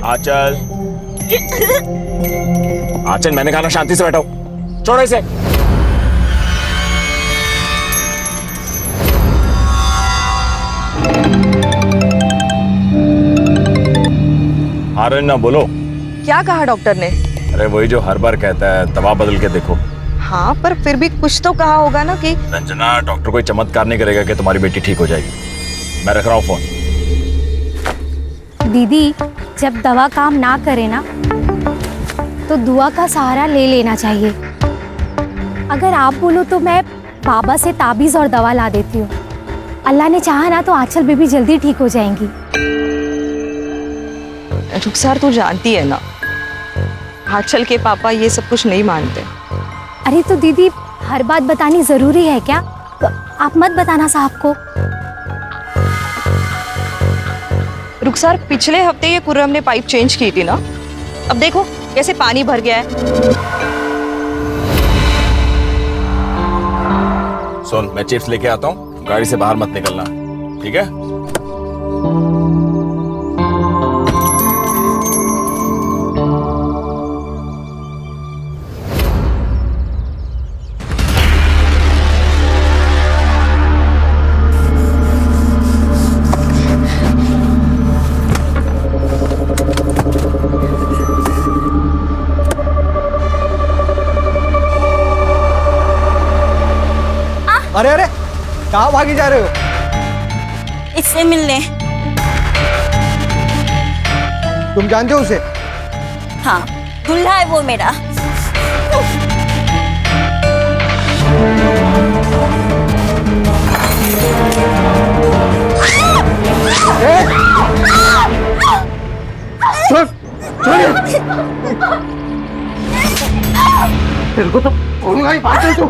आंचल, आंचल मैंने कहा ना शांति से बैठो, छोड़ो इसे। ना बोलो। क्या कहा डॉक्टर ने? अरे वही जो हर बार कहता है, दवा बदल के देखो। हाँ, पर फिर भी कुछ तो कहा होगा ना कि रंजना, डॉक्टर कोई चमत्कार नहीं करेगा कि तुम्हारी बेटी ठीक हो जाएगी। मैं रख रहा हूँ फोन। दीदी, जब दवा काम ना करे ना तो दुआ का सहारा ले लेना चाहिए। अगर आप बोलो तो मैं बाबा से ताबीज और दवा ला देती हूँ। अल्लाह ने चाहा ना तो आंचल बेबी जल्दी ठीक हो जाएंगी। रुखसार, तू जानती है ना, आंचल के पापा ये सब कुछ नहीं मानते। अरे तो दीदी, हर बात बतानी जरूरी है क्या? आप मत बताना साहब को। रुखसार, पिछले हफ्ते ये कुर्रम ने पाइप चेंज की थी ना, अब देखो कैसे पानी भर गया है। सुन, मैं चिप्स लेके आता हूँ, गाड़ी से बाहर मत निकलना, ठीक है? अरे अरे, कहाँ भागी जा रहे हो? इससे मिलने। तुम जानते हो उसे? हाँ, दूल्हा है वो मेरा। तेरे को तो बोलूंगा ही, बात है तू।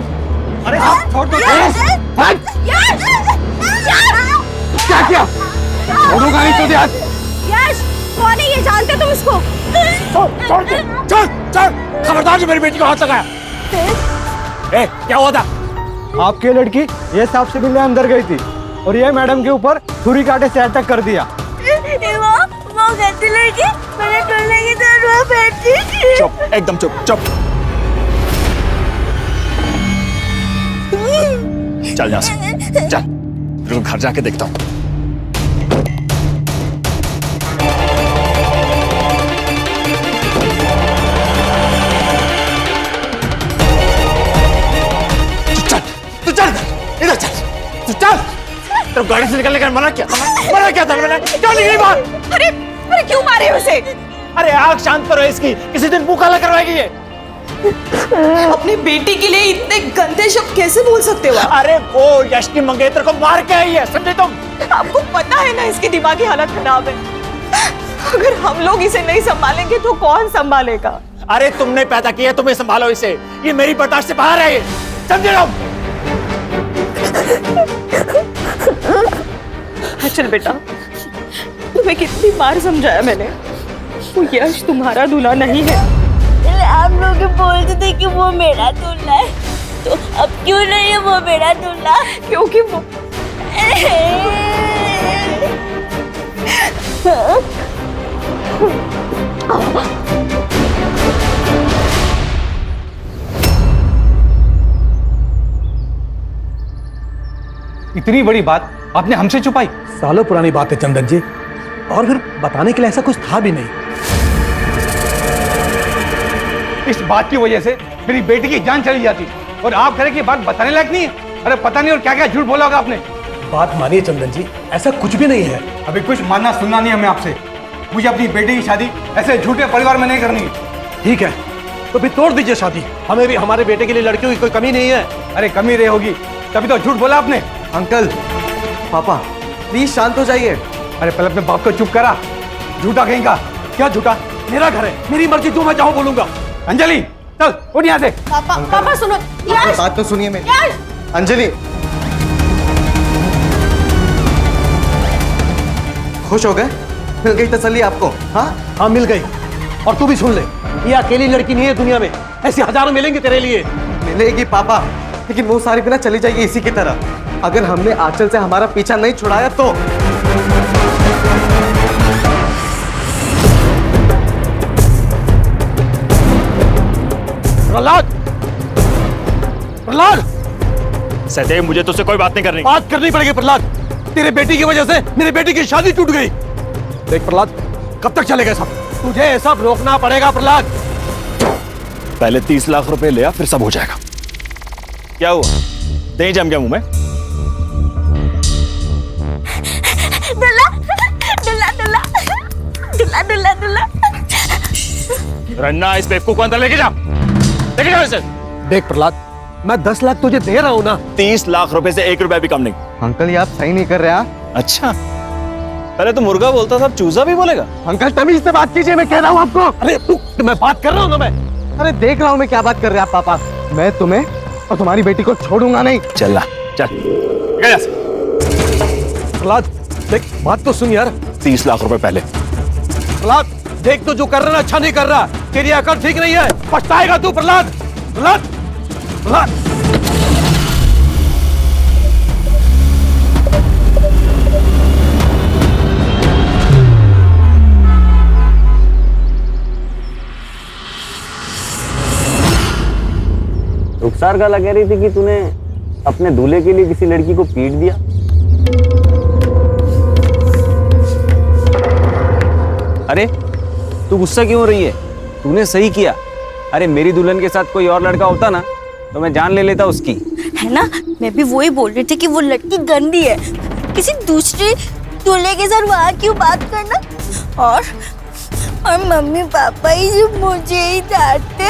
अरे हाँ, छोड़ दो। क्या किया? छोड़ूंगा नहीं तुझे आज। यश, कौन है ये? जानते तुम इसको? छोड़ दे, चल चल, खबरदार जो मेरी बेटी को हाथ लगाया। ए, क्या हुआ था? आपकी लड़की ये साहब से मिलने अंदर गई थी और ये मैडम के ऊपर छुरी कांटे से अटैक कर दिया। वो गंदी लड़की मेरे टोले की तरफ बैठी थी। चुप, एकदम चुप, चुप। चल यहाँ से, चल, रुक, घर जाके देखता हूँ। तू चल, इधर चल, तू चल। तो गाड़ी से निकलने का मना क्या था मैंने? क्यों नहीं गई बाहर? अरे अरे, क्यों मारे उसे? अरे आग शांत करो इसकी, किसी दिन मुंह काला करवाएगी ये। अपनी बेटी के लिए इतने गंदे शब्द कैसे बोल सकते हो आप? अरे वो यश की मंगेतर को मार के आई है, समझे तुम? आपको पता है ना इसकी दिमागी हालत खराब है। अगर हम लोग इसे नहीं संभालेंगे तो कौन संभालेगा? अरे तुमने पैदा किया, तुम्हें संभालो इसे, ये मेरी बर्दाश्त से बाहर है, समझे तुम? चल बेटा, तुम्हें कितनी बार समझाया मैंने, वो यश तुम्हारा दूल्हा नहीं है। आप लोग बोलते थे कि वो मेरा दूल्हा है, तो अब क्यों नहीं है वो मेरा दूल्हा? क्योंकि वो इतनी बड़ी बात आपने हमसे छुपाई? सालों पुरानी बात है चंदन जी, और फिर बताने के लिए ऐसा कुछ था भी नहीं। इस बात की वजह से मेरी बेटी की जान चली जाती और आप कह रहे कि बात बताने लायक नहीं है। अरे पता नहीं और क्या क्या झूठ बोला होगा आपने। बात मानिए चंदन जी, ऐसा कुछ भी नहीं है। अभी कुछ मानना सुनना नहीं हमें आपसे। मुझे अपनी बेटी की शादी ऐसे झूठे परिवार में नहीं करनी है। ठीक है, तो फिर तोड़ दीजिए शादी। हमें भी हमारे बेटे के लिए लड़कियों की कोई कमी नहीं है। अरे कमी रही होगी, तभी तो झूठ बोला आपने। अंकल, पापा, प्लीज शांत हो जाइए। अरे पहले अपने बाप को चुप करा, झूठा कहेगा। क्या झूठा? मेरा घर है, मेरी मर्जी, जो मैं चाहूं बोलूंगा। अंजलि चल उठ यहाँ से। पापा सुनो। बात तो सुनिए मेरी। अंजलि, खुश हो गए? मिल गई तसल्ली आपको? हाँ मिल गई। और तू भी सुन ले, ये अकेली लड़की नहीं है दुनिया में, ऐसी हजारों मिलेंगे तेरे लिए। मिलेगी पापा, लेकिन वो सारी बिना चली जाएगी इसी की तरह। अगर हमने आंचल से हमारा पीछा नहीं छुड़ाया तो प्रहलाद, प्रहलाद! सदैव मुझे तुझसे कोई बात नहीं करनी। बात करनी पड़ेगी प्रहलाद। तेरे बेटी की वजह से मेरी बेटी की शादी टूट गई। देख प्रहलाद, कब तक चलेगा सब? तुझे ये सब रोकना पड़ेगा प्रहलाद। पहले 30 लाख रुपए लिया, फिर सब हो जाएगा। क्या हुआ? दही जम गया मुंह में? दुल्ला दुल्ला दुल्ला दुल्ला दुल्ला दुल्ला। रन्ना, इस बेवकूफ को अंदर लेके जा, लेके जाओ इसे। देख प्रहलाद, मैं 10 लाख तुझे दे रहा हूं ना। 30 लाख रुपए से 1 रुपया भी कम नहीं। अंकल ये आप सही नहीं कर रहे हैं। अच्छा, पहले तो मुर्गा बोलता था, अब चूजा भी बोलेगा? अंकल तमीज से बात कीजिए, मैं कह रहा हूं आपको। अरे तू, मैं बात कर रहा हूं ना मैं। अरे देख रहा हूँ मैं क्या बात कर रहे हैं आप पापा। मैं तुम्हें और तुम्हारी बेटी को छोड़ूंगा नहीं। चल ला, चल गया से। प्रहलाद देख, बात तो सुन यार। 30 लाख रुपए पहले। प्रहलाद देख, तो जो कर रहा है अच्छा नहीं कर रहा। तेरी अकल ठीक नहीं है, पछताएगा तू प्रहलाद। प्रहलाद, प्रहलाद। रुखसार गाला कह रही थी कि तूने अपने दूल्हे के लिए किसी लड़की को पीट दिया। अरे तू गुस्सा क्यों हो रही है? तूने सही किया। अरे मेरी दुल्हन के साथ कोई और लड़का होता ना तो मैं जान ले लेता उसकी। है ना, मैं भी वही बोल रही थी कि वो लड़की गंदी है। किसी दूसरे दूल्हे के साथ वहाँ क्यों बात करना। और मम्मी पापा ही जो मुझे ही डांटते।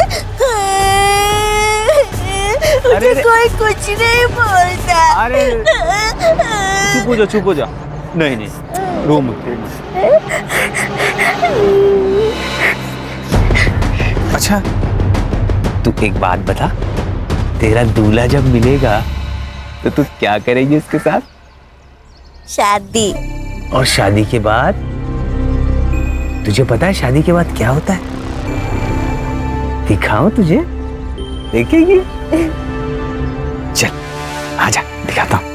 मुझे कोई कुछ नहीं बोलता। अरे चुप हो जा। नहीं नहीं, रो मत। अच्छा तू एक बात बता, तेरा दूल्हा जब मिलेगा तो तू क्या करेगी उसके साथ? शादी। और शादी के बाद तुझे पता है शादी के बाद क्या होता है? दिखाऊं तुझे? देखेगी? चल आजा, दिखाता हूं।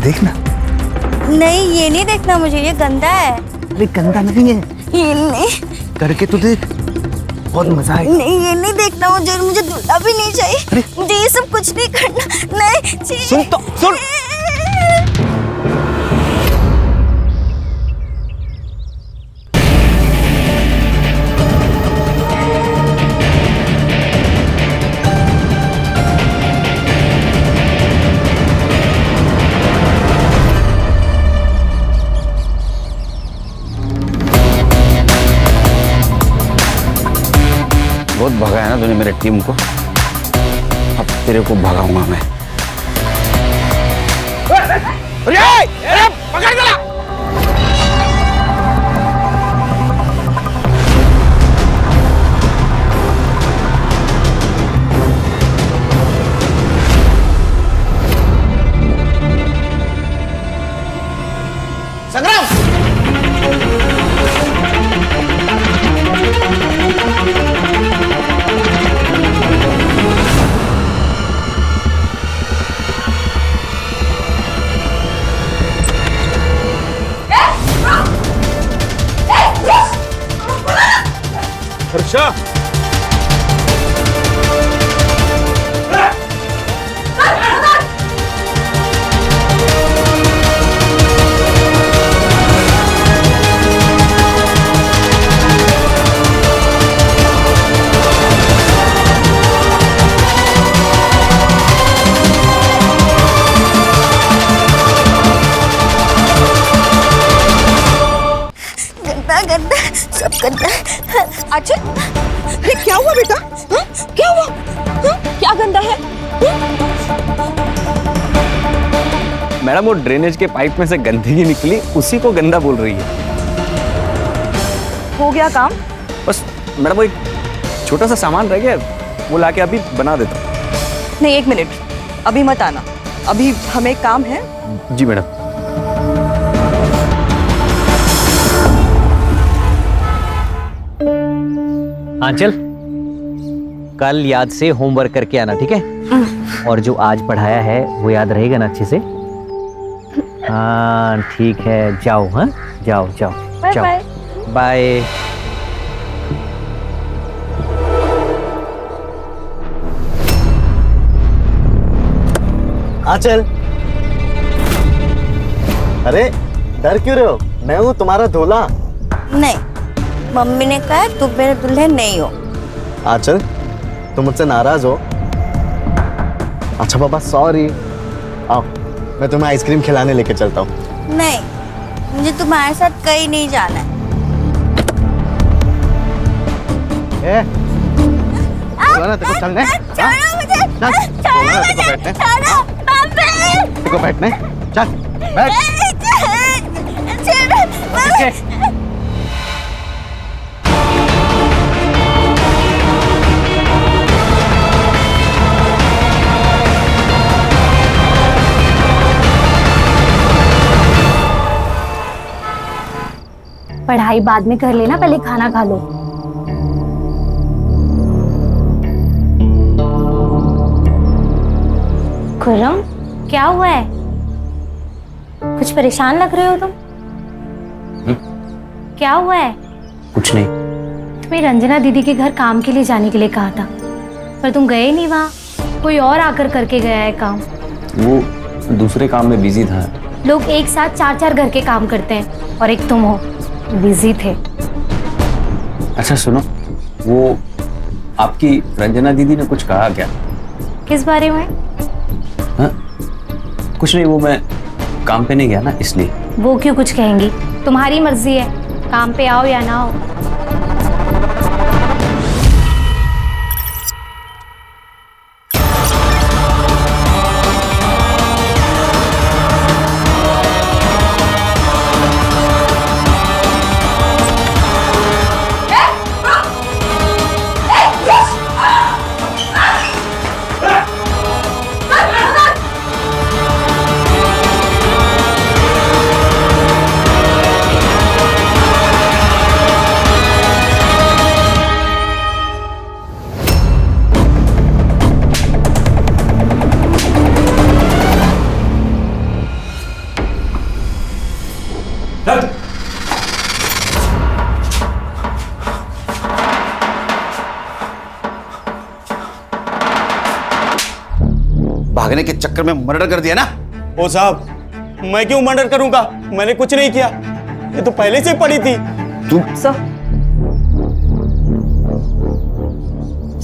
देखना। नहीं ये नहीं देखना मुझे, ये गंदा है। अरे गंदा नहीं है, ये नहीं। करके तो देख, बहुत मजा आएगा। नहीं ये नहीं देखना मुझे दूल्हा भी नहीं चाहिए। मुझे ये सब कुछ नहीं करना। नहीं सुन तो सुन। बहुत भगाया ना तूने मेरे टीम को, अब तेरे को भगाऊंगा मैं। अरे पकड़ गया। संग्राम, हर्षा, गंदा सब गंदा। अच्छा ये क्या हुआ बेटा? हा? क्या हुआ? हा? क्या गंदा है? मैडम वो ड्रेनेज के पाइप में से गंदगी निकली, उसी को गंदा बोल रही है। हो गया काम? बस मैडम वो एक छोटा सा सामान रह गया, वो लाके अभी बना देता हूँ। नहीं 1 मिनट, अभी मत आना, अभी हमें काम है। जी मैडम। हाँ चल, कल याद से होमवर्क करके आना, ठीक है? और जो आज पढ़ाया है वो याद रहेगा ना अच्छे से? हाँ ठीक है, जाओ। हाँ जाओ जाओ बाय जाओ। बाय। बाय। आंचल, अरे डर क्यों रहे हो? मैं हूँ तुम्हारा दूल्हा। नहीं, मम्मी ने कहा तुम मेरे दुल्हन नहीं हो। आंचल, तुम मुझसे नाराज हो? अच्छा पापा सॉरी। आओ मैं तुम्हें आइसक्रीम खिलाने लेके चलता हूँ। नहीं, मुझे तुम्हारे साथ कहीं नहीं जाना है। बोला ना तेरे को चलने? छोड़ो मुझे, चल, बोला ना तेरे को बैठने? छोड़ो, मम्मी। तेरे को बैठने? चल बैठ। छोड़ो, मम्मी। पढ़ाई बाद में कर लेना, पहले खाना खा लो। खुर्रम, क्या हुआ है? कुछ परेशान लग रहे हो तुम। क्या हुआ है? कुछ नहीं। तुम्हें रंजना दीदी के घर काम के लिए जाने के लिए कहा था, पर तुम गए नहीं वहाँ। कोई और आकर करके गया है काम। वो दूसरे काम में बिजी था। लोग एक साथ 4-4 घर के काम करते हैं और एक तुम हो, बिजी थे। अच्छा सुनो, वो आपकी रंजना दीदी ने कुछ कहा क्या? किस बारे में? हाँ? कुछ नहीं, वो मैं काम पे नहीं गया ना इसलिए। वो क्यों कुछ कहेंगी? तुम्हारी मर्जी है, काम पे आओ या ना आओ। भागने के चक्कर में मर्डर कर दिया ना? ओ साहब, मैं क्यों मर्डर करूंगा? मैंने कुछ नहीं किया, ये तो पहले से पड़ी थी। तू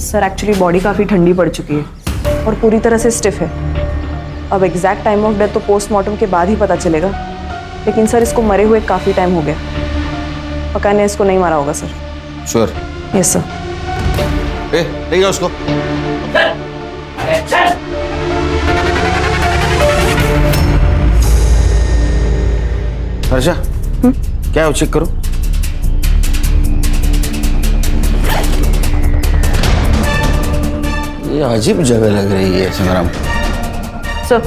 सर एक्चुअली बॉडी काफ़ी ठंडी पड़ चुकी है और पूरी तरह से स्टिफ है। अब एग्जैक्ट टाइम ऑफ डेथ तो पोस्टमार्टम के बाद ही पता चलेगा, लेकिन सर इसको मरे हुए काफ़ी टाइम हो गया। पक्का ने इसको नहीं मारा होगा सर। श्योर? Yes sir. ले जाओ उसको। हर्षा, क्या है वो चेक करो। ये अजीब जगह लग रही है संग्राम। सर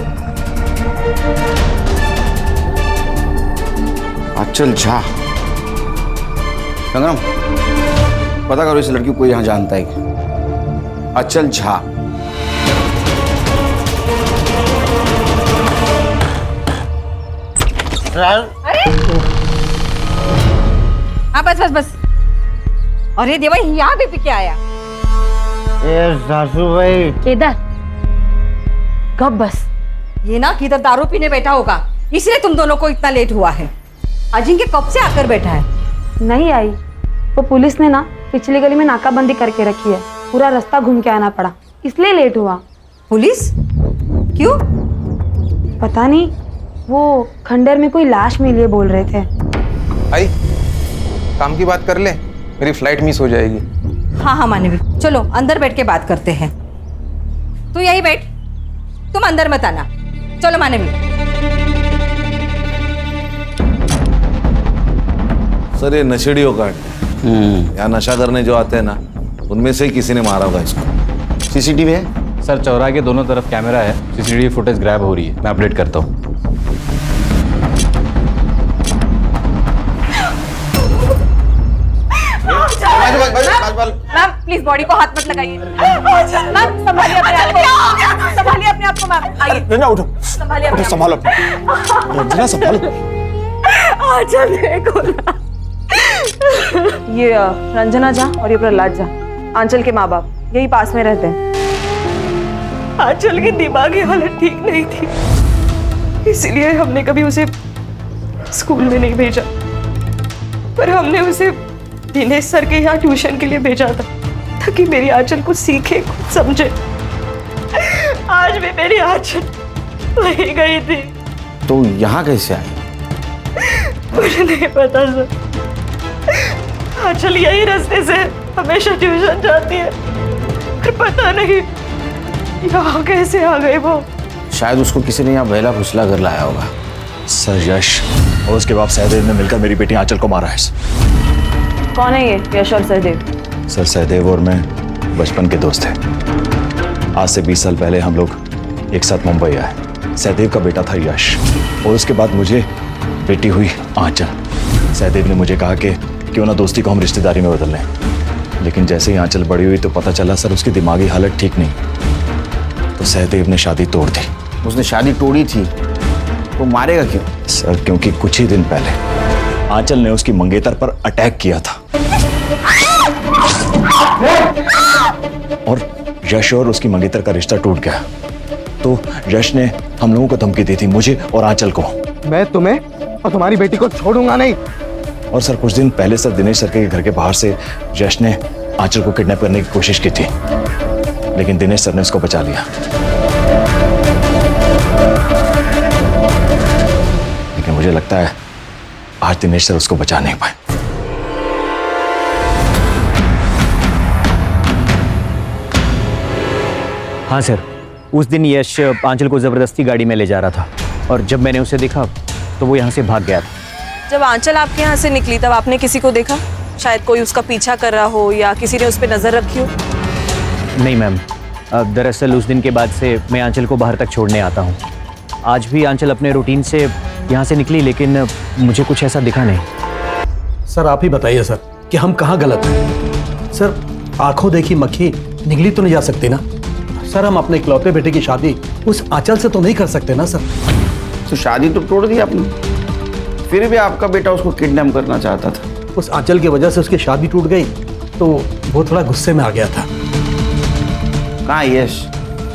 आंचल झा। संग्राम, पता करो इस लड़की को कोई यहाँ जानता है क्या? आंचल झा। अरे हाँ बस बस बस। अरे देवा, यहाँ भी पी के आया। सासू भाई। केदार कब बस, ये ना किधर दारू पीने बैठा होगा, इसलिए तुम दोनों को इतना लेट हुआ है। अजिंक्य कब से आकर बैठा है? नहीं आई, वो पुलिस ने ना पिछली गली में नाकाबंदी करके रखी है, पूरा रास्ता घूम के आना पड़ा, इसलिए लेट हुआ। पुलिस क्यों? पता नहीं, वो खंडर में कोई लाश मिली है बोल रहे थे। आई, काम की बात कर ले, मेरी फ्लाइट मिस हो जाएगी। हाँ हाँ मानवी, चलो अंदर बैठ के बात करते हैं। तू यही बैठ, तुम अंदर मत आना। चलो मानवी। सर ये नशेड़ियों का यहाँ नशा करने जो आते हैं ना, उनमें से ही किसी ने मारा होगा इसको। सीसीटीवी है? सर चौराहे के दोनों तरफ कैमरा है, सीसीटीवी फुटेज ग्रैब हो रही है, मैं अपडेट करता हूँ। संभाल। मैम प्लीज बॉडी को हाथ मत लगाइए। मैम संभालिए अपने आप को, संभालिए अपने आप को मैम। आइए रंजना उठो, संभालिए उठो, अपने संभालो अपने। रंजना संभालो। आंचल देखो ना। ये रंजना झा और ये प्रहलाद झा आंचल के माँ बाप यही पास में रहते हैं। आंचल की दिमागी हालत ठीक नहीं थी, इसीलिए हमने कभी उसे स्कूल में नहीं भेजा, पर हमने उसे दिनेश सर के यहाँ ट्यूशन के लिए भेजा था ताकि मेरी आंचल कुछ सीखे, कुछ समझे। आज भी मेरी आंचल वही गई थी। तो यहाँ कैसे आई? मुझे नहीं पता सर, आंचल यही रास्ते से हमेशा ट्यूशन जाती है, पर पता नहीं यहाँ कैसे आ गई वो। शायद उसको किसी ने यहाँ बहला फुसला कर लाया होगा। सर यश और उसके बाप सहदेव ने मिलकर मेरी बेटी आंचल को मारा है। कौन है ये यश और सहदेव? सर सहदेव और मैं बचपन के दोस्त हैं। आज से 20 साल पहले हम लोग एक साथ मुंबई आए। सहदेव का बेटा था यश और उसके बाद मुझे बेटी हुई आंचल। सहदेव ने मुझे कहा कि क्यों ना दोस्ती को हम रिश्तेदारी में बदल लें, लेकिन जैसे ही आंचल बड़ी हुई तो पता चला सर उसकी दिमागी हालत ठीक नहीं, तो सहदेव ने शादी तोड़ दी। उसने शादी तोड़ी थी तो मारेगा क्यों? सर क्योंकि कुछ ही दिन पहले आंचल ने उसकी मंगेतर पर अटैक किया था और यश और उसकी मंगेतर का रिश्ता टूट गया। तो यश ने हम लोगों को धमकी दी थी, मुझे और आंचल को। मैं तुम्हें और तुम्हारी बेटी को छोड़ूंगा नहीं। और सर कुछ दिन पहले सर दिनेश सर के घर के बाहर से यश ने आंचल को किडनैप करने की कोशिश की थी, लेकिन दिनेश सर ने उसको बचा लिया। लेकिन मुझे लगता है आज दिनेश सर उसको बचा नहीं पाए। हाँ सर, उस दिन यश आंचल को जबरदस्ती गाड़ी में ले जा रहा था और जब मैंने उसे देखा तो वो यहाँ से भाग गया था। जब आंचल आपके यहाँ से निकली तब आपने किसी को देखा? शायद कोई उसका पीछा कर रहा हो या किसी ने उस पर नजर रखी हो? नहीं मैम, दरअसल उस दिन के बाद से मैं आंचल को बाहर तक छोड़ने आता हूँ। आज भी आंचल अपने रूटीन से यहाँ से निकली, लेकिन मुझे कुछ ऐसा दिखा नहीं। सर आप ही बताइए सर कि हम कहाँ गलत हैं? सर आंखों देखी मक्खी निगली तो नहीं जा सकती ना सर। हम अपने इकलौते बेटे की शादी उस आंचल से तो नहीं कर सकते ना सर। तो शादी तो तोड़ दी आपने, फिर भी आपका बेटा उसको किडनैप करना चाहता था। उस आंचल की वजह से उसकी शादी टूट गई तो वो थोड़ा गुस्से में आ गया था। कहाँ यश?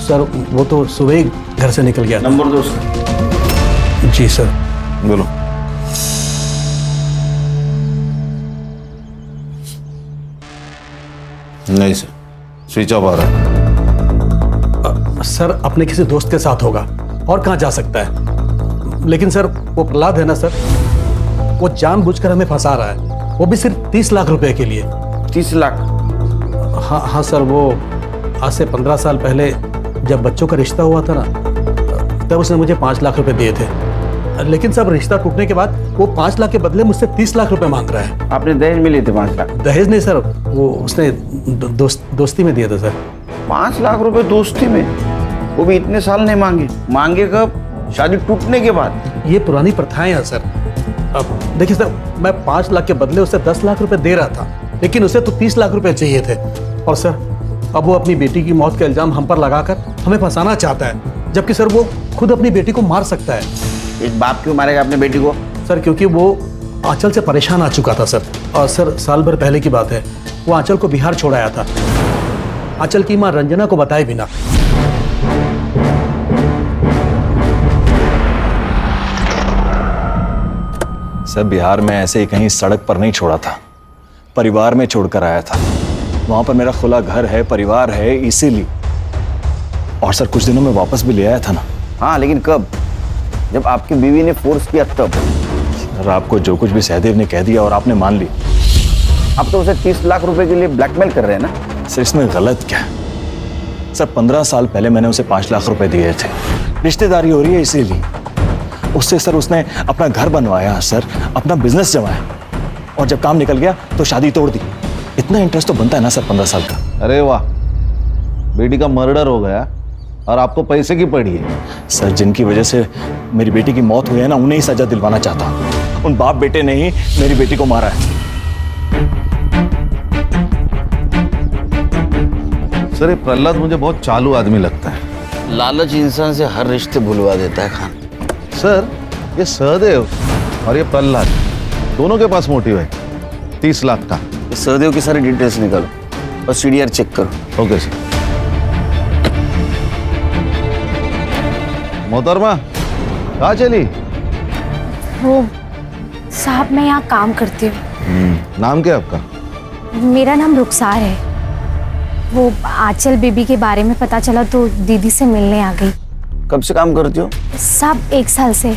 सर वो तो सुबह ही घर से निकल गया था। नंबर दो उसका। जी सर। बोलो। नहीं सर, स्विच ऑफ आ रहा है। सर अपने किसी दोस्त के साथ होगा और कहाँ जा सकता है। लेकिन सर वो प्रहलाद है ना सर, वो जानबूझकर हमें फंसा रहा है, वो भी सिर्फ 30 लाख रुपए के लिए। 30 लाख? हाँ सर, वो आज से 15 साल पहले जब बच्चों का रिश्ता हुआ था ना, तब उसने मुझे 5 लाख रुपए दिए थे। लेकिन सब रिश्ता टूटने के बाद वो 5 लाख के बदले मुझसे 30 लाख रुपए मांग रहा है। आपने दहेज में लिए थे 5 लाख? दहेज नहीं सर, वो उसने दोस्ती में दिया था सर। 5 लाख रुपए दोस्ती में? वो भी इतने साल नहीं मांगे? मांगे कब? शादी टूटने के बाद? ये पुरानी प्रथाएं हैं सर। अब देखिए सर, मैं 5 लाख के बदले उसे 10 लाख रुपए दे रहा था, लेकिन उसे तो 30 लाख रुपए चाहिए थे। और सर अब वो अपनी बेटी की मौत का इल्जाम हम पर लगाकर हमें फंसाना चाहता है, जबकि सर वो खुद अपनी बेटी को मार सकता है। एक बाप क्यों मारेगा अपने बेटी को? सर क्योंकि वो आंचल से परेशान आ चुका था सर। और सर साल भर पहले की बात है, वो आंचल को बिहार छोड़ आया था, आंचल की मां रंजना को बताए बिना। सर बिहार में ऐसे ही कहीं सड़क पर नहीं छोड़ा था, परिवार में छोड़कर आया था। वहां पर मेरा खुला घर है, परिवार है, इसीलिए। और सर कुछ दिनों में वापस भी ले आया था ना। हाँ लेकिन कब? जब आपकी बीवी ने फोर्स किया तब? सर आपको जो कुछ भी सहदेव ने कह दिया और आपने मान ली। आप तो उसे 30 लाख रुपए के लिए ब्लैकमेल कर रहे हैं ना? सर इसमें गलत क्या है? सर 15 साल पहले मैंने उसे 5 लाख रुपए दिए थे, रिश्तेदारी हो रही है इसीलिए। उससे सर उसने अपना घर बनवाया सर, अपना बिजनेस जमाया, और जब काम निकल गया तो शादी तोड़ दी। इतना इंटरेस्ट तो बनता है ना सर 15 साल का। अरे वाह, बेटी का मर्डर हो गया और आपको पैसे की पड़ी है। सर जिनकी वजह से मेरी बेटी की मौत हुई है ना, उन्हें ही सजा दिलवाना चाहता हूँ। उन बाप बेटे ने ही मेरी बेटी को मारा है। सर ये प्रहलाद मुझे बहुत चालू आदमी लगता है। लालच इंसान से हर रिश्ते भुलवा देता है खान। सर ये सहदेव और ये प्रहलाद दोनों के पास मोटिव है 30 लाख का। ये सहदेव की सारी डिटेल्स निकालो और सीडीआर चेक करो। Okay sir. मोहतरमा कहाँ चली? वो साहब मैं यहाँ काम करती हूँ। नाम क्या है आपका? मेरा नाम रुखसार है। वो आंचल बेबी के बारे में पता चला तो दीदी से मिलने आ गई। कब से काम करती हो? साहब 1 साल से।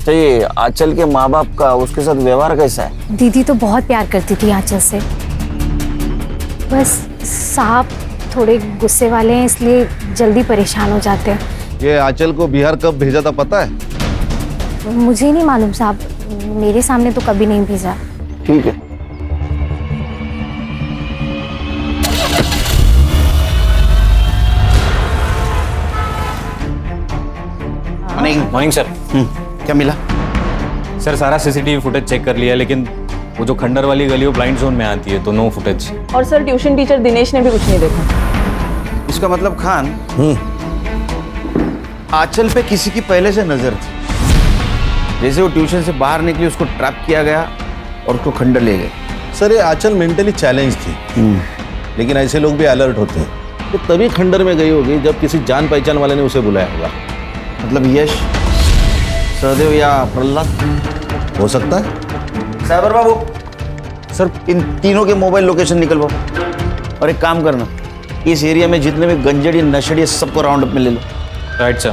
तो ये आंचल के माँ बाप का उसके साथ व्यवहार कैसा है? दीदी तो बहुत प्यार करती थी आंचल से, बस साहब थोड़े गुस्से वाले हैं इसलिए जल्दी परेशान हो जाते हैं। ये आंचल को बिहार कब भेजा था पता है? मुझे नहीं मालूम साहब, मेरे सामने तो कभी नहीं भेजा। ठीक है। Morning sir. क्या मिला? सर सारा सीसीटीवी फुटेज चेक कर लिया, लेकिन वो जो खंडर वाली गली वो ब्लाइंड जोन में आती है तो नो फुटेज। और सर ट्यूशन टीचर दिनेश ने भी कुछ नहीं देखा। इसका मतलब खान आंचल पे किसी की पहले से नजर थी। जैसे वो ट्यूशन से बाहर निकली उसको ट्रैप किया गया और उसको खंडर ले गए। सर ये आंचल मेंटली चैलेंज थी, लेकिन ऐसे लोग भी अलर्ट होते हैं। तो तभी खंडर में गई होगी जब किसी जान पहचान वाले ने उसे बुलाया होगा। मतलब यश, सहदेव या प्रहलाद हो सकता है। साइबर बाबू सर इन तीनों के मोबाइल लोकेशन निकलवाओ और एक काम करना, इस एरिया में जितने भी गंजड़ी नशेड़ी सबको राउंड अप में ले लो। Right sir.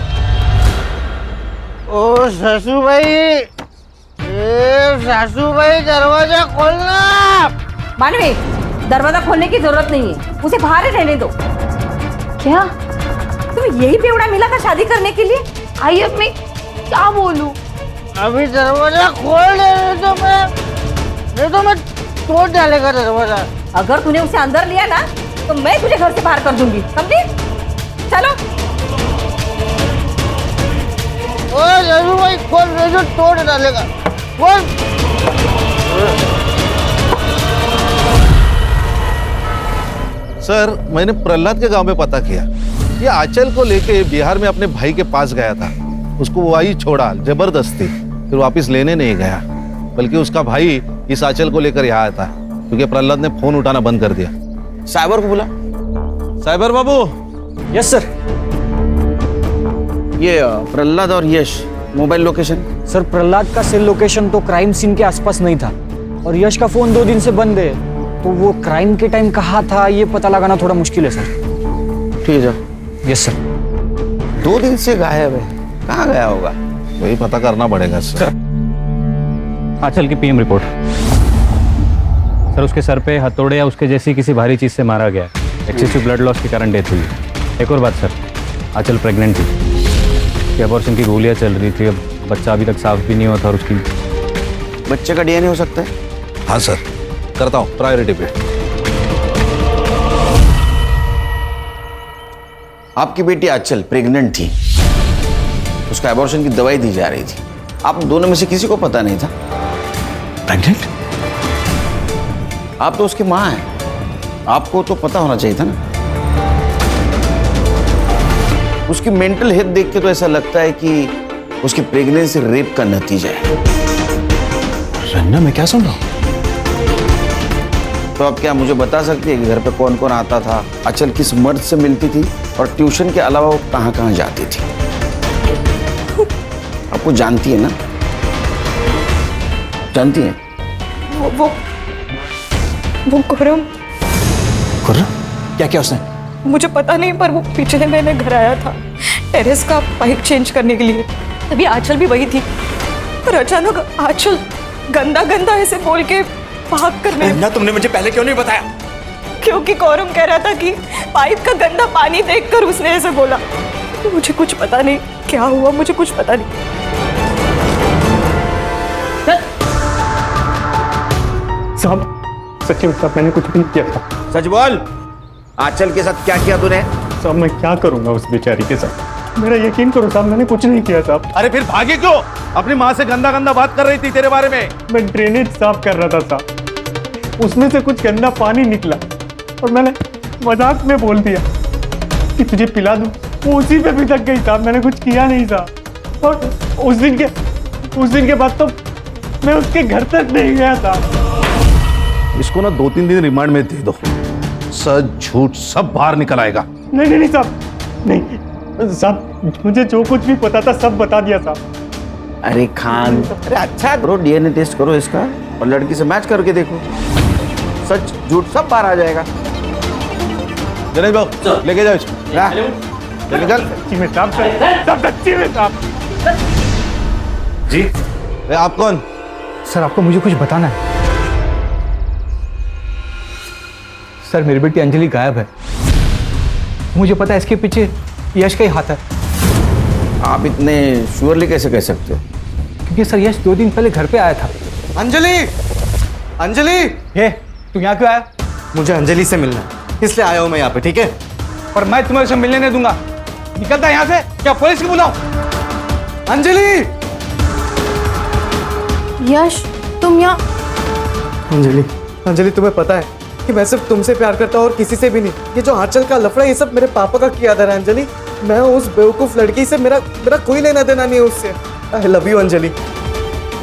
ओ सासू भाई, सासू भाई दरवाजा खोलना। मानवी, दरवाजा खोलने की जरूरत नहीं है, उसे बाहर ही रहने दो। क्या तुम्हें यही बेवड़ा मिला था शादी करने के लिए? आई अब मैं क्या बोलूं? अभी दरवाजा खोल दे तो मैं तोड़ डालेगा दरवाजा। अगर तूने उसे अंदर लिया ना तो मैं तुझे घर से बाहर कर दूंगी, समझी? चलो। ओ सासू भाई खोल दे तो तोड़ डालेगा। खोल। सर मैंने प्रहलाद के गांव में पता किया, ये आंचल को लेके बिहार में अपने भाई के पास गया था। उसको वही छोड़ा जबरदस्ती, फिर वापस लेने नहीं गया, बल्कि उसका भाई इस आंचल को लेकर यहाँ आया था क्योंकि प्रहलाद ने फोन उठाना बंद कर दिया। साइबर को बुला। साइबर बाबू। Yes sir. ये प्रहलाद और Yash mobile location? Sir Prahlad का सेल लोकेशन तो क्राइम सीन के आसपास नहीं था और यश का फोन 2 दिन से बंद है, तो वो क्राइम के टाइम कहाँ था ये पता लगाना थोड़ा मुश्किल है सर। ठीक है। Yes sir. 2 दिन से गायब है, कहाँ गया होगा? वही पता करना पड़ेगा सर। आंचल की पीएम रिपोर्ट। सर उसके सर पे हथौड़े या उसके जैसी किसी भारी चीज से मारा गया, एक्सेसिव ब्लड लॉस के कारण डेथ हुई। एक और बात सर, आंचल प्रेग्नेंट थी, अबॉर्शन की गोलियां चल रही थी, अब बच्चा अभी तक साफ भी नहीं हुआ था और उसकी। बच्चे का डीएनए हो सकता है? हाँ सर, करता हूँ प्रायोरिटी पे। आपकी बेटी आंचल प्रेग्नेंट थी, उसका एबॉर्शन की दवाई दी जा रही थी, आप दोनों में से किसी को पता नहीं था? प्रेग्नेंट? आप तो उसकी माँ हैं, आपको तो पता होना चाहिए था ना। उसकी मेंटल हेल्थ देख के तो ऐसा लगता है कि उसकी प्रेगनेंसी रेप का नतीजा है। रन्ना मैं क्या सुन रहा हूँ? तो आप क्या मुझे बता सकती है कि घर पे कौन कौन आता था, आंचल किस मर्द से मिलती थी और ट्यूशन के अलावा वो कहाँ कहाँ जाती थी? आपको जानती है ना? जानती है? वो खुर्रम। खुर्रम? क्या क्या उसने? मुझे पता नहीं, पर वो पिछले महीने घर आया था टेरेस का पाइप चेंज करने के लिए, तभी आंचल भी वही थी, पर अचानक आंचल गंदा गंदा ऐसे बोल के भाग कर गई। ना तुमने मुझे पहले क्यों नहीं बताया? क्योंकि कौरम कह रहा था कि पाइप का गंदा पानी देखकर उसने ऐसे बोला। मुझे कुछ पता नहीं क्या हुआ, मुझे कुछ पता नहीं। साहब सच्ची में साहब मैंने कुछ भी नहीं किया था। सच बोल, आंचल के साथ क्या किया तूने? साहब मैं क्या करूंगा उस बेचारी के साथ, मेरा यकीन करो साहब मैंने कुछ नहीं किया साहब। अरे फिर भागी क्यों? अपनी माँ से गंदा गंदा बात कर रही थी तेरे बारे में। मैं ड्रेनेज साफ कर रहा था साहब, उसमें से कुछ गंदा पानी निकला और मैंने मजाक में बोल दिया। कि तुझे पिला दूं, वो उसी पे भी थक गई साहब। मैंने कुछ किया नहीं साहब। और उस दिन के बाद तो मैं उसके घर तक नहीं गया था। इसको ना 2-3 दिन रिमांड में दे दो, सच झूठ सब बाहर निकल आएगा। नहीं साहब, नहीं साहब, मुझे जो कुछ भी पता था सब बता दिया साहब। अरे खान, अरे अच्छा करो, डीएनए टेस्ट करो इसका और लड़की से मैच करके देखो, सच झूठ सब बाहर आ जाएगा। गणेश बाबू लेके जाओ इसको, लेके चल। सच्ची में साहब, सब सच्ची में साहब। जी आप कौन? सर आपको मुझे कुछ बताना है। सर मेरी बेटी अंजलि गायब है, मुझे पता है इसके पीछे यश का ही हाथ है। आप इतने श्योरली कैसे कह सकते हो? क्योंकि सर यश 2 दिन पहले घर पे आया था। अंजलि, अंजलि, ये तू यहाँ क्यों आया? मुझे अंजलि से मिलना है, इसलिए आया हूं मैं यहाँ पे, ठीक है? पर मैं तुम्हें उसे मिलने नहीं दूंगा। निकलता यहाँ से, क्या पुलिस को बुलाऊं? अंजलि! यश तुम यहाँ? अंजलि, अंजलि तुम्हें पता है कि मैं सिर्फ तुमसे प्यार करता हूँ और किसी से भी नहीं। ये जो आंचल का लफड़ा, ये सब मेरे पापा का किया था अंजलि। मैं उस बेवकूफ लड़की से मेरा कोई लेना देना नहीं है उससे। आई लव यू अंजलि,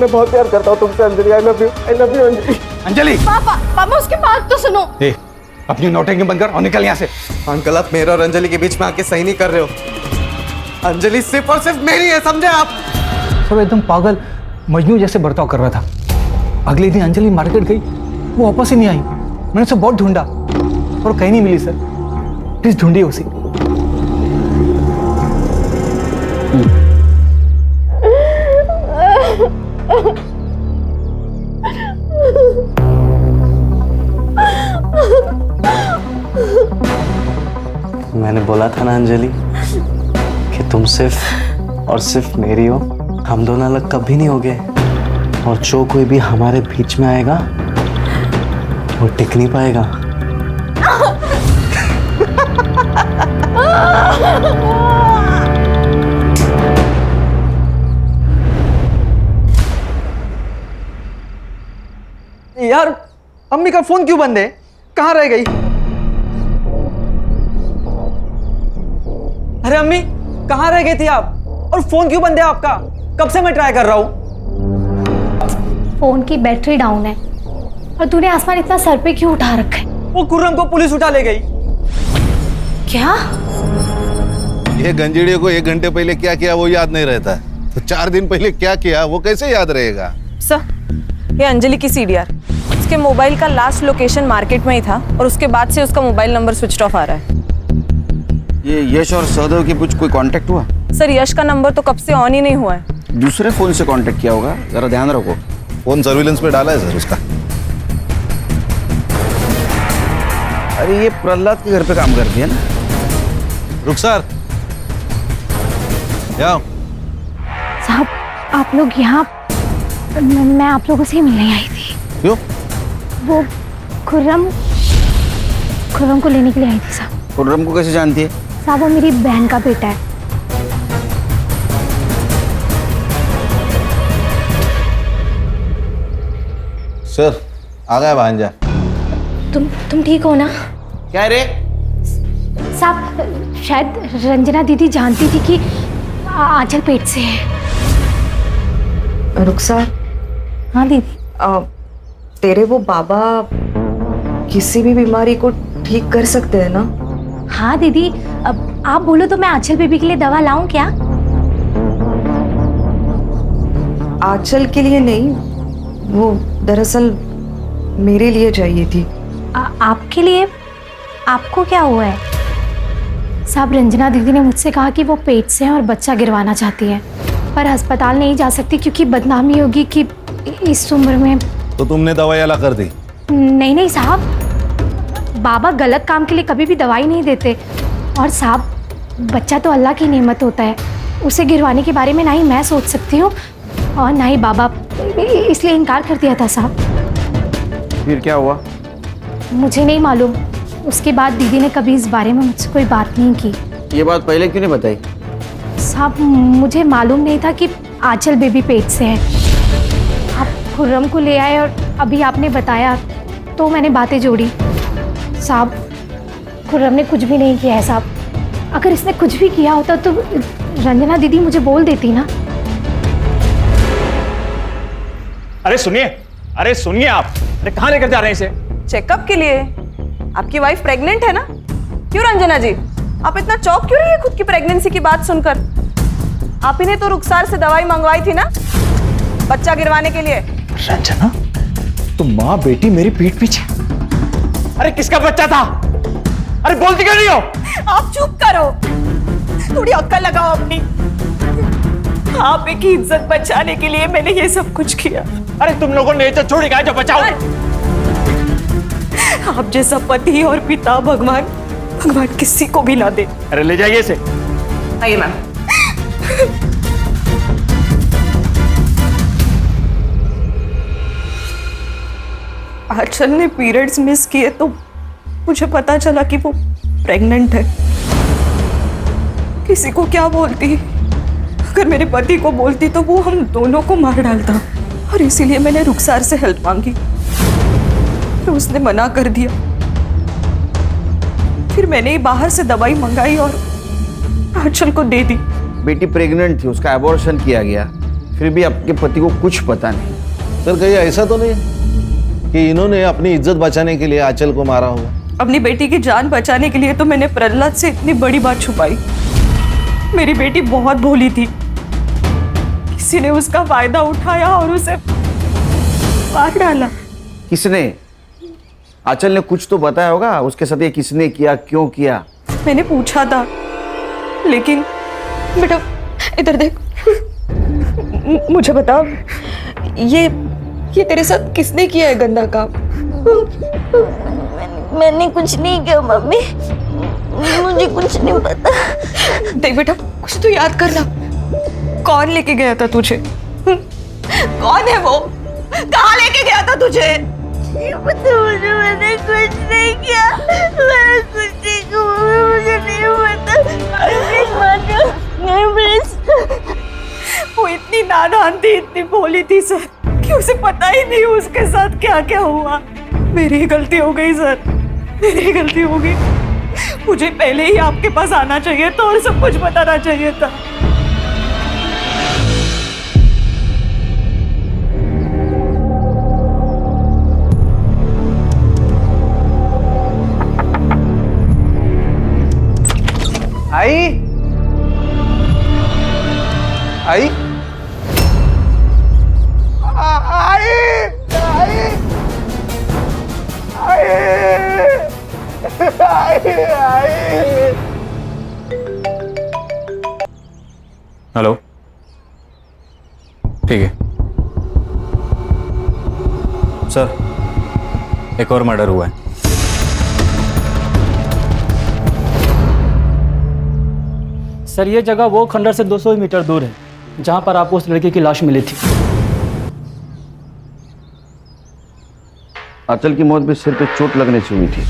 मैं बहुत प्यार करता हूँ तुमसे Anjali. I love you Anjali. Anjali पापा उसकी बात तो सुनो। अपनी नौटंकी बंद कर और निकल यहाँ से। अंकल आप मेरे और अंजलि के बीच में आके सही नहीं कर रहे हो। अंजलि सिर्फ और सिर्फ मेरी है, समझे आप? सब एकदम पागल मजनू जैसे बर्ताव कर रहा था। अगले दिन अंजलि मार्केट गई, वो वापस ही नहीं आई। मैंने उसे बहुत ढूंढा और कहीं नहीं मिली। सर प्लीज ढूंढिए उसे। मैंने बोला था ना अंजलि कि तुम सिर्फ और सिर्फ मेरी हो। हम दोनों अलग कभी नहीं होंगे और जो कोई भी हमारे बीच में आएगा वो टिक नहीं पाएगा। यार अम्मी का फोन क्यों बंद है? कहाँ रह गई? अरे अम्मी कहाँ रह गई थी आप? और फोन क्यों बंद है आपका? कब से मैं ट्राई कर रहा हूँ। फोन की बैटरी डाउन है। और तूने आसमान इतना सर पे क्यों उठा रखा है? वो खुर्रम को पुलिस उठा ले गई। क्या? ये गंजेड़ियों को 1 घंटे पहले क्या किया वो याद नहीं रहता, तो 4 दिन पहले क्या किया वो कैसे याद रहेगा? सर ये अंजलि की सीडीआर, उसके मोबाइल का लास्ट लोकेशन मार्केट में ही था और उसके बाद से उसका मोबाइल नंबर स्विच ऑफ आ रहा है। ये यश और सहदेव के बीच कोई कांटेक्ट हुआ? सर यश का नंबर तो कब से ऑन ही नहीं हुआ है। दूसरे फोन से कांटेक्ट किया होगा, जरा ध्यान रखो। फोन सर्विलेंस पे डाला है सर उसका। अरे ये प्रहलाद के घर पे काम करती है ना? रुखसार यहाँ। साहब आप लोग यहाँ? मैं आप लोगों से ही मिलने आई थी। क्यों? वो खुर्रम को लेने के लिए आई थी साहब। खुर्रम को कैसे जानती है? साहब वो मेरी बहन का बेटा है। सर आ गया भांजा। तुम ठीक हो ना? क्या रे? साहब शायद रंजना दीदी जानती थी कि आंचल पेट से है। रुखसार। हाँ दीदी। तेरे वो बाबा किसी भी बीमारी को ठीक कर सकते हैं ना? हाँ दीदी, अब आप बोलो तो मैं आंचल बेबी के लिए दवा लाऊं क्या? आंचल के लिए नहीं, वो दरअसल मेरे लिए चाहिए थी। आपके लिए? आपको क्या हुआ है? साहब रंजना दीदी ने मुझसे कहा कि वो पेट से है और बच्चा गिरवाना चाहती है, पर अस्पताल नहीं जा सकती क्योंकि बदनामी होगी कि इस उम्र में। तो तुमने दवाई अला कर दी? नहीं साहब, बाबा गलत काम के लिए कभी भी दवाई नहीं देते। और साहब बच्चा तो अल्लाह की नेमत होता है, उसे गिरवाने के बारे में ना ही मैं सोच सकती हूँ और ना ही बाबा, इसलिए इनकार कर दिया था साहब। फिर क्या हुआ? मुझे नहीं मालूम। उसके बाद दीदी ने कभी इस बारे में मुझसे कोई बात नहीं की। ये बात पहले क्यों नहीं बताई? साहब मुझे मालूम नहीं था कि आंचल बेबी पेट से है। आप खुर्रम को ले आए और अभी आपने बताया तो मैंने बातें जोड़ी। साहब खुर्रम ने कुछ भी नहीं किया है साहब। अगर इसने कुछ भी किया होता तो रंजना दीदी मुझे बोल देती ना। अरे सुनिए आप, अरे कहाँ लेकर जा रहे हैं इसे? चेकअप के लिए। आपकी वाइफ प्रेग्नेंट है ना? क्यों रंजना जी, आप इतना चौंक क्यों रही है खुद की प्रेगनेंसी की बात सुनकर? आप ही ने तो रुखसार से दवाई मंगवाई थी ना बच्चा गिरवाने के लिए। रंजना, तो माँ बेटी मेरी पीठ पीछे। अरे किसका बच्चा था? अरे बोलती क्यों नहीं हो? आप चुप करो, थोड़ी अक्ल लगाओ अपनी। आप की इज्जत बचाने के लिए मैंने ये सब कुछ किया। अरे तुम लोगों ने इज्जत छोड़ी, जो बचाओ। आप जैसा पति और पिता भगवान किसी को भी ना दे। अरे ले जाइए इसे। आइए मैम। आंचल ने पीरियड्स मिस किए तो मुझे पता चला कि वो प्रेग्नेंट है। किसी को क्या बोलती? अगर मेरे पति को बोलती तो वो हम दोनों को मार डालता, और इसीलिए मैंने रुखसार से हेल्प मांगी, तो उसने मना कर दिया। फिर मैंने ही बाहर से दवाई मंगाई और आंचल को दे दी। बेटी प्रेग्नेंट थी, उसका एबॉर्शन किया गया, फिर भी आपके पति को कुछ पता नहीं। सर कहीं ऐसा तो नहीं कि इन्होंने अपनी इज्जत बचाने के लिए आंचल को मारा होगा? अपनी बेटी की जान बचाने के लिए तो मैंने प्रहलाद से इतनी बड़ी बात छुपाई। मेरी बेटी बहुत भोली थी, किसी ने उसका फायदा उठाया और उसे मार डाला। किसने? आंचल ने कुछ तो बताया होगा उसके साथ ये किसने किया, क्यों किया? मैंने पूछा था, लेकिन बेटा इधर देख, मुझे बता, ये तेरे साथ किसने किया है गंदा काम? मैंने कुछ नहीं किया मम्मी, मुझे कुछ नहीं पता। देख बेटा, कुछ तो याद करना। कौन लेके गया था तुझे? कौन है वो? कहाँ लेके गया था तुझे? मैंने कुछ नहीं किया, मैंने कुछ नहीं किया, मुझे नहीं पता। वो इतनी नादान थी, इतनी भोली थी सर, कि उसे पता ही नहीं उसके साथ क्या क्या हुआ। मेरी गलती हो गई सर, मेरी गलती हो गई। मुझे पहले ही आपके पास आना चाहिए था और सब कुछ बताना चाहिए था। आई आई हेलो, ठीक है सर, एक और मर्डर हुआ है। सर ये जगह वो खंडर से 200 मीटर दूर है जहां पर आपको उस लड़के की लाश मिली थी। आंचल की मौत भी सिर पे चोट लगने से हुई थी,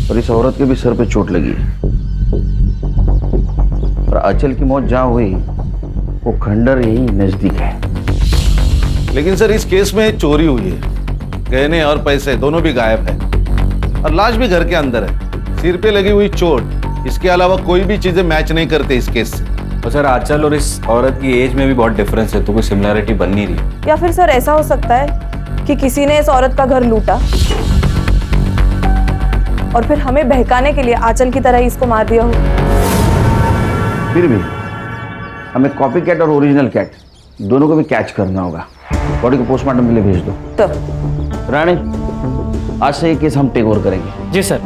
और इस औरत के भी सर पे चोट लगी है। और आंचल की मौत जहां हुई वो खंडर यही नजदीक है। लेकिन सर इस केस में चोरी हुई है, गहने और पैसे दोनों भी गायब है, और लाश भी घर के अंदर है। सिर पे लगी हुई चोट, इसके अलावा कोई भी चीजें मैच नहीं करते इस केस से। और सर आंचल और इस औरत की एज में भी बहुत डिफरेंस है, तो कोई सिमिलरिटी बन नहीं रही। या फिर सर ऐसा हो सकता है कि किसी ने इस औरत का घर लूटा और फिर हमें बहकाने के लिए आंचल की तरह ही इसको मार दिया हो। फिर भी हमें कॉपी कैट और ओरिजिनल कैट दोनों को भी कैच करना होगा। बॉडी को पोस्टमार्टम के लिए भेज दो। तो रानी, आज से ये केस हम टेक ओवर करेंगे। जी सर।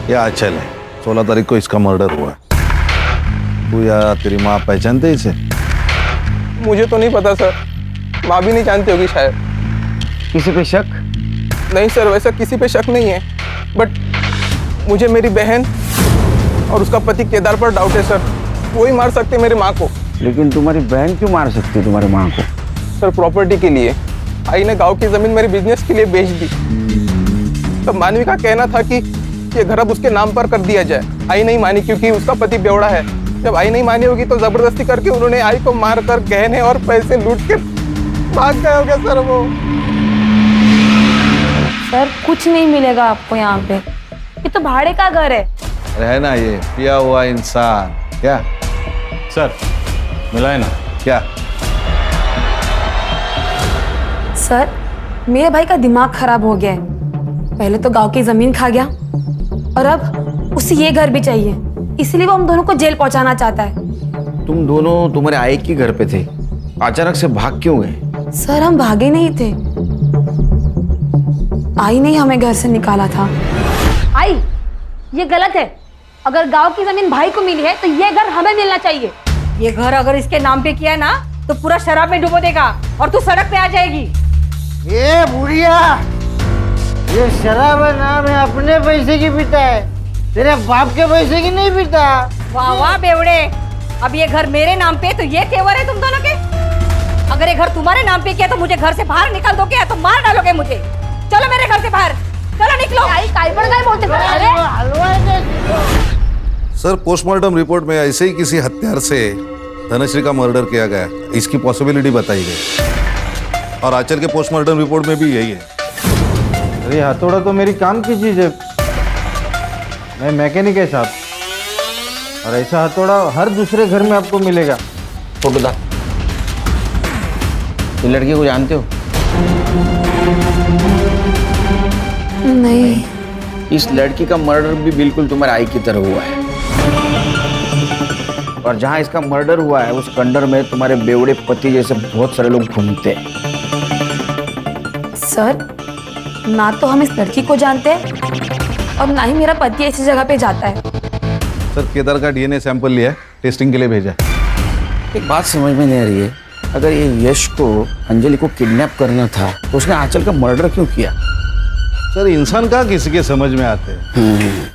ये आंचल है, 16 तारीख को इसका मर्डर हुआ है। तू या तेरी माँ पहचानते इसे? मुझे तो नहीं पता सर, माँ भी नहीं जानती होगी शायद। किसी पे शक? नहीं सर, वैसा किसी पे शक नहीं है, बट मुझे मेरी बहन और उसका पति केदार पर डाउट है सर। वो ही मार सकते मेरी माँ को। लेकिन तुम्हारी बहन क्यों मार सकती है तुम्हारी माँ को? सर प्रॉपर्टी के लिए। आई ने गांव की जमीन मेरे बिजनेस के लिए बेच दी। तब मानवी का कहना था कि ये घर अब उसके नाम पर कर दिया जाए। आई नहीं मानी क्योंकि उसका पति बेवड़ा है। जब आई नहीं मानी होगी तो जबरदस्ती करके उन्होंने आई को मार कर गहने और पैसे लूट के भाग गए होंगे सर वो। सर कुछ नहीं मिलेगा आपको यहाँ पे, ये तो भाड़े का घर है। रहना ये पिया हुआ इंसान। क्या सर मिला है ना? क्या सर मेरे भाई का दिमाग खराब हो गया है। पहले तो गांव की जमीन खा गया और अब उसे ये घर भी चाहिए, इसलिए वो हम दोनों को जेल पहुंचाना चाहता है। तुम दोनों तुम्हारे आई के घर पे थे, अचानक से भाग क्यों गए? सर हम भागे नहीं थे, आई ने हमें घर से निकाला था। आई ये गलत है। अगर गांव की जमीन भाई को मिली है तो ये घर हमें मिलना चाहिए। ये घर अगर इसके नाम पे किया है ना तो पूरा शराब में डुबो देगा और तू सड़क पे आ जाएगी। ये बुढ़िया, ये शराब नाम है अपने पैसे की पीता है, तेरे बाप के पैसे की नहीं पीता। वाह वाह बेवड़े, अब ये घर मेरे नाम पे तो ये तेवर है तुम दोनों के। अगर ये घर तुम्हारे नाम पे किया तो मुझे घर से बाहर निकाल दोगे या तो मार डालोगे मुझे। चलो मेरे घर से बाहर, चलो निकलो। काय पर काय बोलते सर, पोस्टमार्टम रिपोर्ट में ऐसे ही किसी हत्यार से धनश्री का मर्डर किया गया, इसकी पॉसिबिलिटी बताई गई और आंचल के पोस्टमार्टम रिपोर्ट में भी यही है। अरे हथौड़ा तो मेरी काम की चीज है, मैं मैकेनिक है साहब, और ऐसा हथौड़ा हर दूसरे घर में आपको मिलेगा। फोटो दा। ये लड़की को जानते हो? नहीं। इस लड़की का मर्डर भी बिल्कुल तुम्हारे आई की तरह हुआ है, और जहां इसका मर्डर हुआ है उस खंडर में तुम्हारे बेवड़े पति जैसे बहुत सारे लोग घूमते हैं। सर ना तो हम इस लड़की को जानते हैं और ना ही मेरा पति ऐसी जगह पे जाता है। सर, केदार का डीएनए सैंपल लिया है, टेस्टिंग के लिए भेजा है। एक बात समझ में नहीं आ रही है, अगर ये यश को अंजलि को किडनैप करना था तो उसने आंचल का मर्डर क्यों किया? सर, इंसान कहाँ किसी के समझ में आते हैं।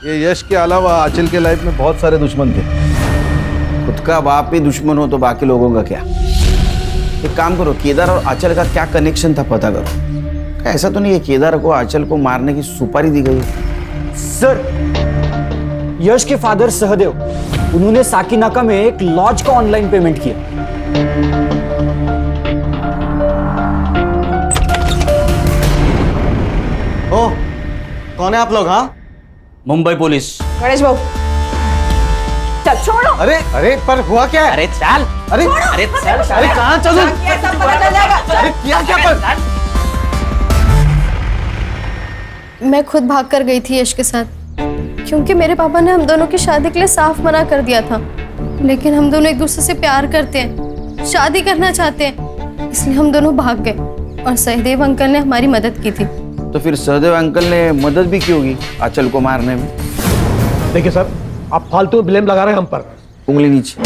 ये यश के अलावा आंचल के लाइफ में बहुत सारे दुश्मन थे। खुद का बाप ही दुश्मन हो तो बाकी लोगों का क्या? एक काम करो, केदार और आंचल का क्या कनेक्शन था पता करो। ऐसा तो नहीं है केदार को आंचल को मारने की सुपारी दी गई? सर, यश के फादर सहदेव, उन्होंने साकीनाका में एक लॉज का ऑनलाइन पेमेंट किया। ओ, कौन है आप लोग? हाँ, मुंबई पुलिस। गणेश बाबू चल छोड़ो। अरे अरे पर हुआ क्या है? अरे चल, अरे अरे चल, अरे कहाँ चलूं? सब पता चल जाएगा। अरे किया क्या पर? मैं खुद भाग कर गई थी यश के साथ, क्योंकि मेरे पापा ने हम दोनों की शादी के लिए साफ मना कर दिया था। लेकिन हम दोनों एक दूसरे से प्यार करते हैं, शादी करना चाहते हैं, इसलिए हम दोनों भाग गए और सहदेव अंकल ने हमारी मदद की थी। तो फिर सहदेव अंकल ने मदद भी की होगी आंचल को मारने में। देखिए सर, आप फालतू ब्लेम लगा रहे हैं हम पर। उंगली नीचे।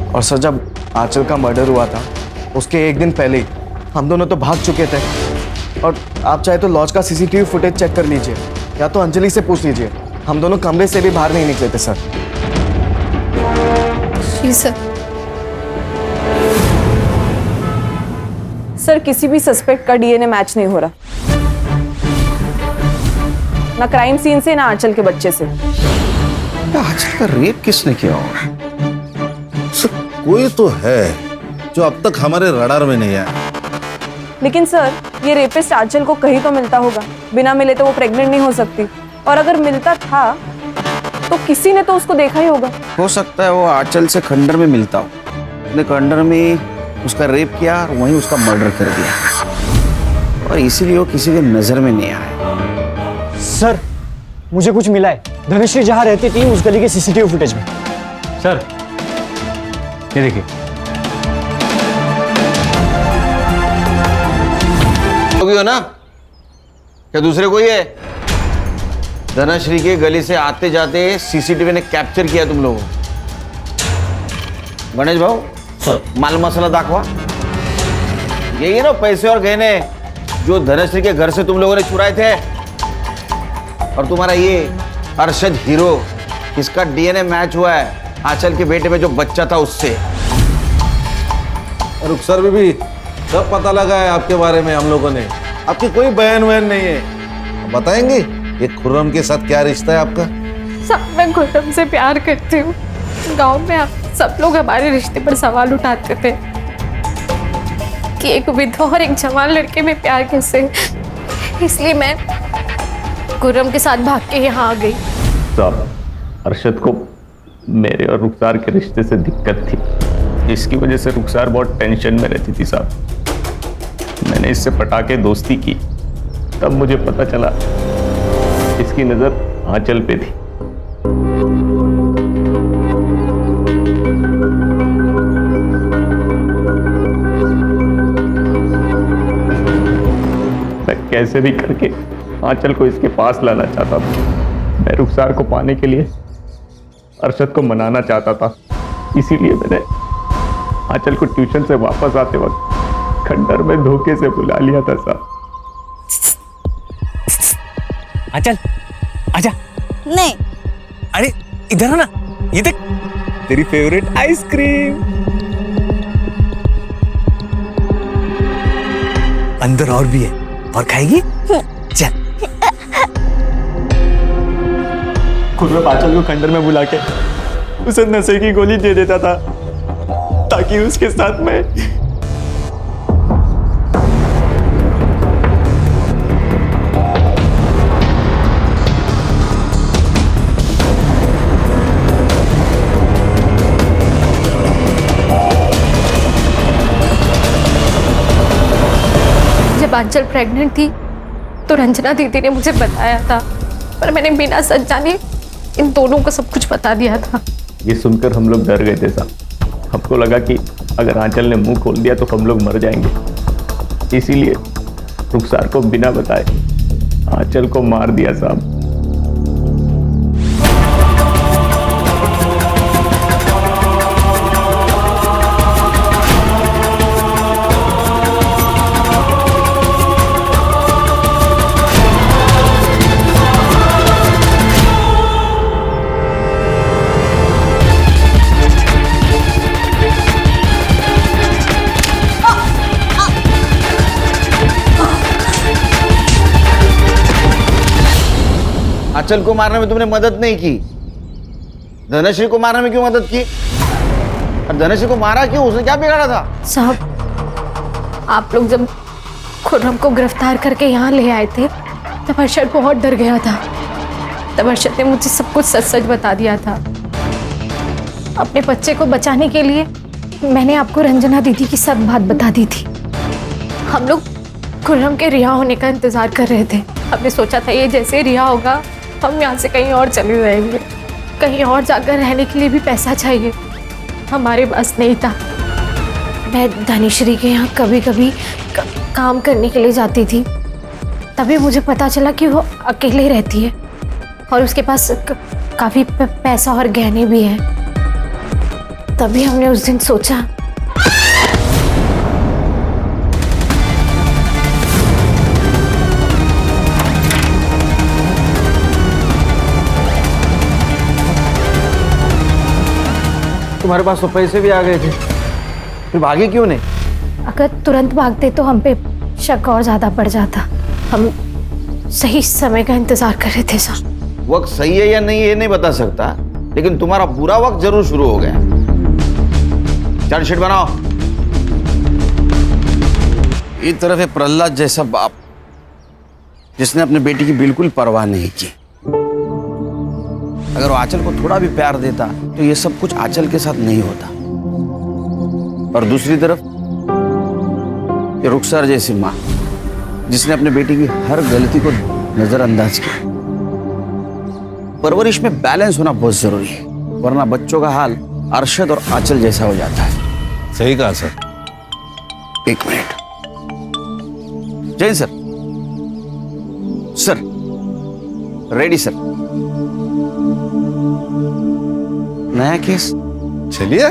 और सर, जब आंचल का मर्डर हुआ था उसके एक दिन पहले ही हम दोनों तो भाग चुके थे, और आप चाहे तो लॉज का सीसीटीवी फुटेज चेक कर लीजिए या तो अंजलि से पूछ लीजिए, हम दोनों कमरे से भी बाहर नहीं निकले थे सर। जी सर। सर किसी भी सस्पेक्ट का डीएनए मैच नहीं हो रहा, ना क्राइम सीन से ना आंचल के बच्चे से। आंचल का रेप किसने किया होगा? सर, कोई तो है जो अब तक हमारे रडार में नहीं आया। लेकिन सर ये रेपिस्ट आंचल को कहीं तो मिलता होगा, बिना मिले तो वो प्रेग्नेंट नहीं हो सकती, और अगर मिलता था तो किसी ने तो उसको देखा ही होगा। हो सकता है वो आंचल से खंडर में मिलता हो, उसने खंडर में उसका रेप किया और वहीं उसका मर्डर कर दिया, और इसीलिए वो किसी के नजर में नहीं आया। सर, मुझे कुछ मिला है, धनश्री जहां रहती थी उस गली के सीसीटीवी फुटेज में। सर ये देखिए। लोग हो ना? क्या दूसरे कोई है? धनश्री के गली से आते जाते सीसीटीवी ने कैप्चर किया तुम लोगों। गणेश भाऊ सर, माल मसाला दाखवा। यही ना पैसे और गहने जो धनश्री के घर से तुम लोगों ने चुराए थे, और तुम्हारा ये अरशद हीरो, इसका डीएनए मैच हुआ है आंचल के बेटे में जो बच्चा था उससे। रुखसर बीबी, सब पता लगा है आपके बारे में हम लोगों ने, आपकी कोई बहन वहन नहीं है। बताएंगे ये खुर्रम के साथ क्या रिश्ता है आपका? सब मैं खुर्रम से प्यार करती हूँ। गांव में आप सब लोग हमारे रिश्ते पर सवाल उठाते थे कि एक विधवा और एक जवान लड़के में प्यार कैसे। इसलिए मैं खुर्रम के साथ भाग के यहाँ आ गई। साहब, अरशद को मेरे और रुखसार के रिश्ते से दिक्कत थी। इसकी वजह से रुखसार बहुत टेंशन में रहती थी साहब। मैंने इससे पटा के दोस्ती की, तब मुझे पता चला इसकी नज़र आंचल पे थी। मैं कैसे भी करके आंचल को इसके पास लाना चाहता था। मैं रुखसार को पाने के लिए अरशद को मनाना चाहता था। इसीलिए मैंने आंचल को ट्यूशन से वापस आते वक्त खंडर में धोखे से बुला लिया था साहब। आंचल, आजा। नहीं। अरे इधर आ ना, ये देख तेरी फेवरेट आइसक्रीम। अंदर और भी है, और खाएगी? चल। खुर्रम आंचल को खंडर में बुला के उसे नशे की गोली दे देता था ताकि उसके साथ में जब आंचल प्रेग्नेंट थी तो रंजना दीदी ने मुझे बताया था, पर मैंने बिना सच जाने इन दोनों को सब कुछ बता दिया था। ये सुनकर हम लोग डर गए थे साहब। हमको लगा कि अगर आंचल ने मुंह खोल दिया तो हम लोग मर जाएंगे। इसीलिए रुखसार को बिना बताए आंचल को मार दिया साहब। आंचल को मारने में तुमने मदद नहीं की, धनश्री को मारने में क्यों मदद की? और धनश्री को मारा क्यों? उसने क्या बिगाड़ा था? साहब, आप लोग जब खुर्रम को गिरफ्तार करके यहाँ ले आए थे तब अरशद बहुत डर गया था। तब अरशद ने मुझे सब कुछ सच सच बता दिया था। अपने बच्चे को बचाने के लिए मैंने आपको रंजना दीदी की सब बात बता दी थी। हम लोग खुर्रम के रिहा होने का इंतजार कर रहे थे। हमने सोचा था ये जैसे रिहा होगा हम यहाँ से कहीं और चले जाएंगे। कहीं और जाकर रहने के लिए भी पैसा चाहिए, हमारे पास नहीं था। मैं धनिश्री के यहाँ कभी कभी काम करने के लिए जाती थी। तभी मुझे पता चला कि वो अकेले रहती है और उसके पास काफ़ी पैसा और गहने भी हैं। तभी हमने उस दिन सोचा तुम्हारे पास तो पैसे भी आ गए थे, फिर भागे क्यों नहीं? अगर तुरंत भागते तो हम पे शक और ज़्यादा बढ़ जाता। हम सही समय का इंतजार कर रहे थे सर। वक्त सही है या नहीं ये नहीं बता सकता, लेकिन तुम्हारा बुरा वक्त जरूर शुरू हो गया। चार्जशीट बनाओ। एक तरफ है प्रहलाद जैसा बाप जिसने अपने बेटी की बिल्कुल परवाह नहीं की। अगर वो आंचल को थोड़ा भी प्यार देता तो ये सब कुछ आंचल के साथ नहीं होता। और दूसरी तरफ ये रुखसार जैसी माँ जिसने अपने बेटी की हर गलती को नजरअंदाज किया। परवरिश में बैलेंस होना बहुत जरूरी है, वरना बच्चों का हाल अरशद और आंचल जैसा हो जाता है। सही कहा सर। एक minute. Jain sir. Sir ready sir. नया केस चलिए